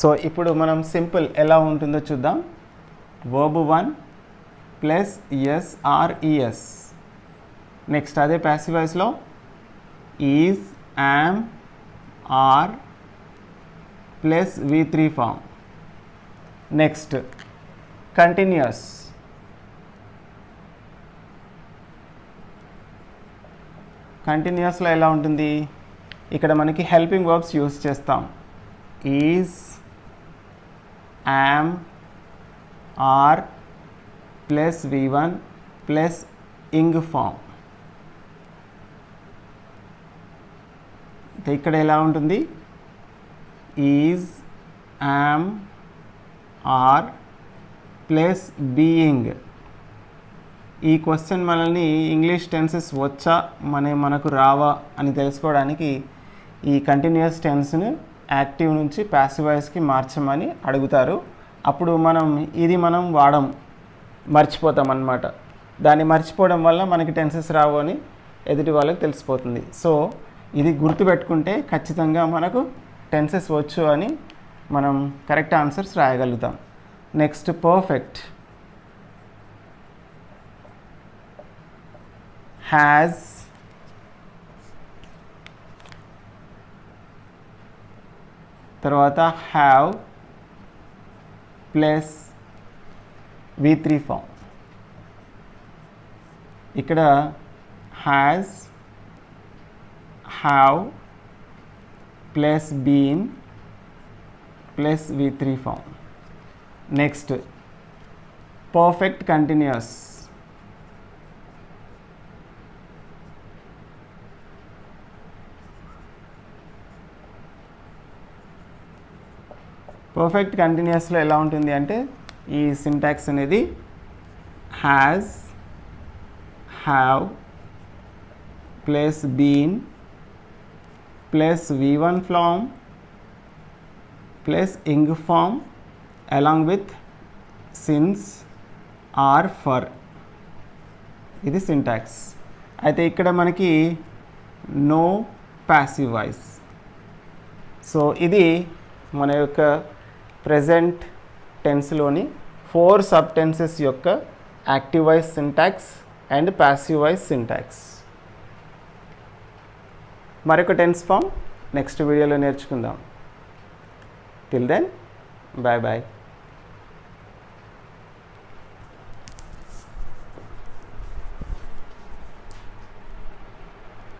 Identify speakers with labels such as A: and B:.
A: So ఇప్పుడు మనం simple ఎలా ఉంటుందో చూద్దాం. verb 1 plus s or es. Next అదే ప్యాసివ్ వాయిస్లో is, am, are plus V3 form. Next continuous. కంటిన్యూస్లో ఎలా ఉంటుంది, ఇక్కడ మనకి హెల్పింగ్ వర్బ్స్ యూస్ చేస్తాం. Is, am, are plus V1 plus ing form. ఇక్కడ ఎలా ఉంటుంది, is, am, are plus being. ఈ క్వశ్చన్ మనల్ని ఇంగ్లీష్ టెన్సెస్ వచ్చా మనకు రావా అని తెలుసుకోవడానికి ఈ కంటిన్యూస్ టెన్స్ని యాక్టివ్ నుంచి ప్యాసివ్ వాయిస్కి మార్చమని అడుగుతారు. అప్పుడు మనం వాడం, మర్చిపోతాం అన్నమాట. దాన్ని మర్చిపోవడం వల్ల మనకి టెన్సెస్ రావు అని ఎదుటి వాళ్ళకి తెలిసిపోతుంది. సో ఇది గుర్తుపెట్టుకుంటే ఖచ్చితంగా మనకు టెన్సెస్ వచ్చు అని మనం కరెక్ట్ ఆన్సర్స్ రాయగలుగుతాం. Next perfect. హ్యాజ్, తర్వాత హ్యావ్ ప్లస్ V3 ఫామ్. ఇక్కడ has, have plus been plus V3 form. Next perfect continuous. పర్ఫెక్ట్ కంటిన్యూస్లో ఎలా ఉంటుంది అంటే ఈ సింటాక్స్ అనేది has, have plus been plus V1 form plus ing form along with since or for. ఇది సింటాక్స్. అయితే ఇక్కడ మనకి నో ప్యాసివ్ వాయిస్. సో ఇది మన యొక్క ప్రెజెంట్ టెన్స్లోని 4 సబ్ టెన్సెస్ యొక్క active voice syntax and passive voice syntax. మరొక టెన్స్ ఫామ్ నెక్స్ట్ వీడియోలో నేర్చుకుందాం. Till then, bye bye.